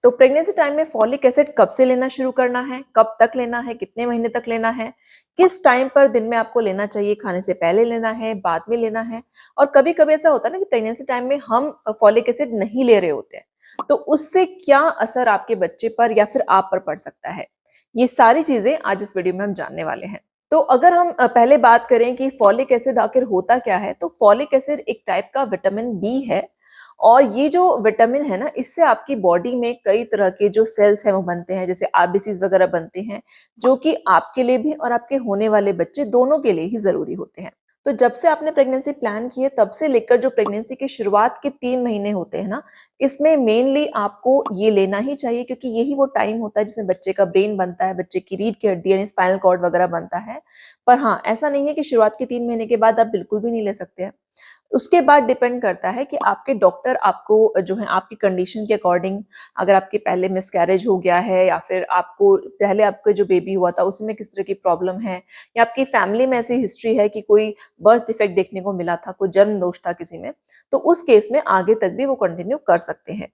तो pregnancy time में folic acid कब से लेना शुरू करना है, कब तक लेना है, कितने महीने तक लेना है, किस टाइम पर दिन में आपको लेना चाहिए, खाने से पहले लेना है, बाद में लेना है। और कभी-कभी ऐसा होता है ना कि प्रेगनेंसी टाइम में हम फॉलिक एसिड नहीं ले रहे होते हैं, तो उससे क्या असर आपके बच्चे पर या फिर आप पर पड़ सकता है। ये सारी चीजें आज इस वीडियो में हम जानने वाले हैं। तो अगर हम पहले बात करें कि फॉलिक एसिड आखिर होता क्या है, तो फॉलिक एसिड एक टाइप का विटामिन बी है। और ये जो विटामिन है ना, इससे आपकी बॉडी में कई तरह के जो सेल्स हैं वो बनते हैं, जैसे आरबीसीज वगैरह बनते हैं, जो कि आपके लिए भी और आपके होने वाले बच्चे दोनों के लिए ही जरूरी होते हैं। तो जब से आपने प्रेगनेंसी प्लान की है तब से लेकर जो प्रेगनेंसी की शुरुआत के 3 महीने होते हैं ना, इसमें मेनली आपको ये लेना ही चाहिए, क्योंकि यही वो टाइम होता है जिसमें बच्चे का ब्रेन बनता है, बच्चे की रीढ़ की हड्डी यानी स्पाइनल कॉर्ड वगैरह बनता है। पर हाँ, ऐसा नहीं है कि शुरुआत के 3 महीने के बाद आप बिल्कुल भी नहीं ले सकते हैं। उसके बाद डिपेंड करता है कि आपके डॉक्टर आपको जो है आपकी कंडीशन के अकॉर्डिंग, अगर आपके पहले मिसकैरेज हो गया है या फिर आपको पहले आपका जो बेबी हुआ था उसमें किस तरह की प्रॉब्लम है, या आपकी फैमिली में ऐसी हिस्ट्री है कि कोई बर्थ डिफेक्ट देखने को मिला था, कोई जन्म दोष था किसी में, तो उस केस में आगे तक भी वो कंटिन्यू कर सकते हैं।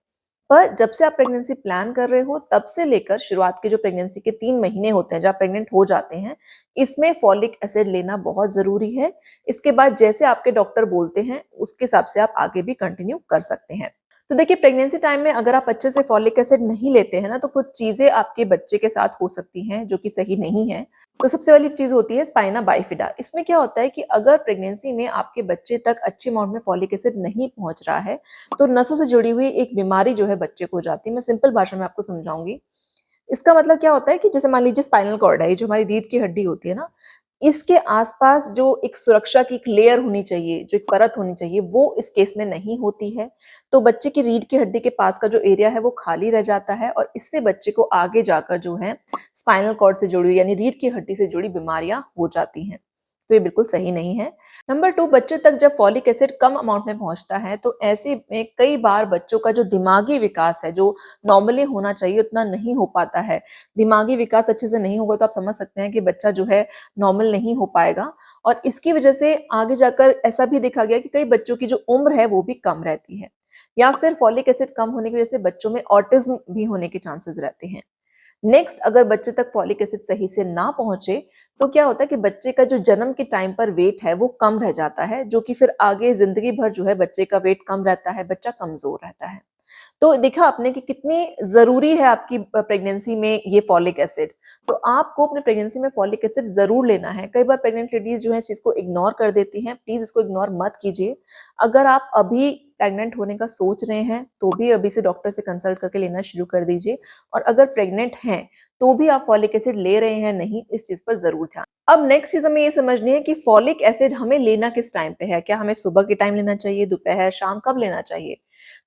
पर जब से आप प्रेगनेंसी प्लान कर रहे हो तब से लेकर शुरुआत के जो प्रेगनेंसी के 3 महीने होते हैं जब प्रेग्नेंट हो जाते हैं, इसमें फॉलिक एसिड लेना बहुत जरूरी है। इसके बाद जैसे आपके डॉक्टर बोलते हैं उसके हिसाब से आप आगे भी कंटिन्यू कर सकते हैं। तो देखिए, प्रेगनेंसी टाइम में अगर आप अच्छे से फॉलिक एसिड नहीं लेते हैं ना, तो कुछ चीजें आपके बच्चे के साथ हो सकती हैं जो कि सही नहीं है। तो सबसे वाली चीज होती है स्पाइना बाइफिडा। इसमें क्या होता है कि अगर प्रेगनेंसी में आपके बच्चे तक अच्छे अमाउंट में फॉलिक एसिड नहीं पहुंच रहा है, तो नसों से जुड़ी हुई एक बीमारी जो है बच्चे को हो जाती है। मैं सिंपल भाषा में आपको समझाऊंगी। इसका मतलब क्या होता है कि जैसे मान लीजिए स्पाइनल कॉर्ड है, ये जो हमारी रीढ़ की हड्डी होती है ना, इसके आसपास जो एक सुरक्षा की एक लेयर होनी चाहिए, जो एक परत होनी चाहिए, वो इस केस में नहीं होती है। तो बच्चे की रीढ़ की हड्डी के पास का जो एरिया है वो खाली रह जाता है, और इससे बच्चे को आगे जाकर जो है स्पाइनल कॉर्ड से जुड़ी हुई यानी रीढ़ की हड्डी से जुड़ी बीमारियां हो जाती हैं। तो ये बिल्कुल सही नहीं है। नंबर 2, बच्चे तक जब फॉलिक एसिड कम अमाउंट में पहुंचता है तो ऐसे में कई बार बच्चों का जो दिमागी विकास है, जो नॉर्मली होना चाहिए, उतना नहीं हो पाता है। दिमागी विकास अच्छे से नहीं होगा तो आप समझ सकते हैं कि बच्चा जो है नॉर्मल नहीं हो पाएगा। और इसकी वजह से आगे जाकर ऐसा भी देखा गया कि कई बच्चों की जो उम्र है वो भी कम रहती है, या फिर फॉलिक एसिड कम होने की वजह से बच्चों में ऑटिज्म भी होने के चांसेस रहते हैं। नेक्स्ट, अगर बच्चे तक फॉलिक एसिड सही से ना पहुंचे तो क्या होता है कि बच्चे का जो जन्म के टाइम पर वेट है वो कम रह जाता है, जो कि फिर आगे जिंदगी भर जो है बच्चे का वेट कम रहता है, बच्चा कमजोर रहता है। तो देखा आपने कि कितनी जरूरी है आपकी प्रेगनेंसी में ये फॉलिक एसिड। तो आपको अपने प्रेगनेंसी में फॉलिक एसिड जरूर लेना है। कई बार प्रेग्नेंट लेडीज जो है इस चीज को इग्नोर कर देती हैं। प्लीज इसको इग्नोर मत कीजिए। अगर आप अभी प्रेग्नेंट होने का सोच रहे हैं तो भी अभी से डॉक्टर से कंसल्ट करके लेना शुरू कर दीजिए। और अगर प्रेग्नेंट हैं तो भी आप फॉलिक एसिड ले रहे हैं नहीं, इस चीज पर जरूर ध्यान। अब नेक्स्ट चीज हमें ये समझनी है कि फॉलिक एसिड हमें लेना किस टाइम पे है। क्या हमें सुबह के टाइम लेना चाहिए, दोपहर, शाम, कब लेना चाहिए?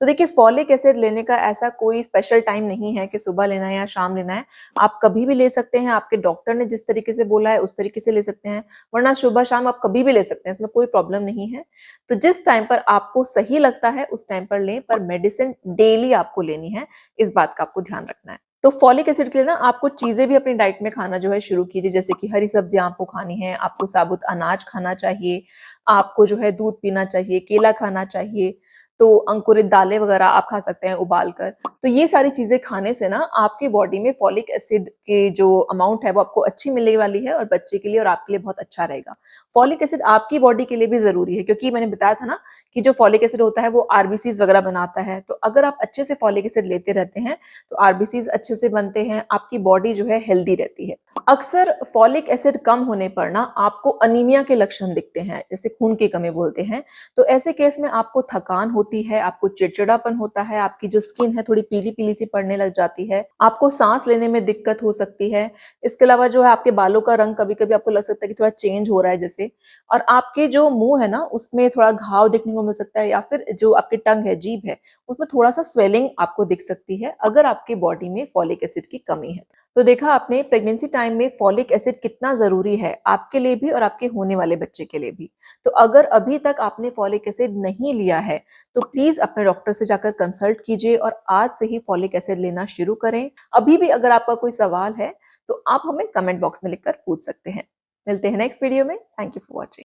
तो देखिए, फॉलिक एसिड लेने का ऐसा कोई स्पेशल टाइम नहीं है कि सुबह लेना है या शाम लेना है। आप कभी भी ले सकते हैं। आपके डॉक्टर ने जिस तरीके से बोला है उस तरीके से ले सकते हैं, वरना सुबह शाम आप कभी भी ले सकते हैं, इसमें कोई प्रॉब्लम नहीं है। तो जिस टाइम पर आपको सही लगता है उस टाइम पर लें, पर मेडिसिन डेली आपको लेनी है, इस बात का आपको ध्यान रखना है। तो फॉलिक एसिड के लिए ना आपको चीजें भी अपनी डाइट में खाना जो है शुरू कीजिए, जैसे कि हरी सब्जियां आपको खानी है, आपको साबुत अनाज खाना चाहिए, आपको जो है दूध पीना चाहिए, केला खाना चाहिए, तो अंकुरित दालें वगैरह आप खा सकते हैं उबाल कर। तो ये सारी चीजें खाने से ना आपकी बॉडी में फॉलिक एसिड की जो अमाउंट है वो आपको अच्छी मिलने वाली है, और बच्चे के लिए और आपके लिए बहुत अच्छा रहेगा। फॉलिक एसिड आपकी बॉडी के लिए भी जरूरी है, क्योंकि मैंने बताया था ना कि जो फॉलिक एसिड होता है वो आरबीसीज वगैरह बनाता है। तो अगर आप अच्छे से फॉलिक एसिड लेते रहते हैं तो आरबीसीज अच्छे से बनते हैं, आपकी बॉडी जो है हेल्दी रहती है। अक्सर फॉलिक एसिड कम होने पर ना आपको अनीमिया के लक्षण दिखते हैं, जैसे खून की कमी बोलते हैं। तो ऐसे केस में आपको थकान होती है, आपको चिड़चिड़ापन होता है, आपकी जो स्किन है थोड़ी पीली पीली सी पड़ने लग जाती है, आपको सांस लेने में दिक्कत हो सकती है। इसके अलावा जो है आपके बालों का रंग कभी कभी आपको लग सकता है कि थोड़ा चेंज हो रहा है जैसे, और आपके जो मुंह है ना उसमें थोड़ा घाव देखने को मिल सकता है, या फिर जो आपकी टंग है, जीभ है, उसमें थोड़ा सा स्वेलिंग आपको दिख सकती है अगर आपकी बॉडी में फॉलिक एसिड की कमी है। तो देखा आपने प्रेगनेंसी टाइम में फॉलिक एसिड कितना जरूरी है आपके लिए भी और आपके होने वाले बच्चे के लिए भी। तो अगर अभी तक आपने फॉलिक एसिड नहीं लिया है तो प्लीज अपने डॉक्टर से जाकर कंसल्ट कीजिए और आज से ही फॉलिक एसिड लेना शुरू करें। अभी भी अगर आपका कोई सवाल है तो आप हमें कमेंट बॉक्स में लिखकर पूछ सकते हैं। मिलते हैं नेक्स्ट वीडियो में। Thank you for watching.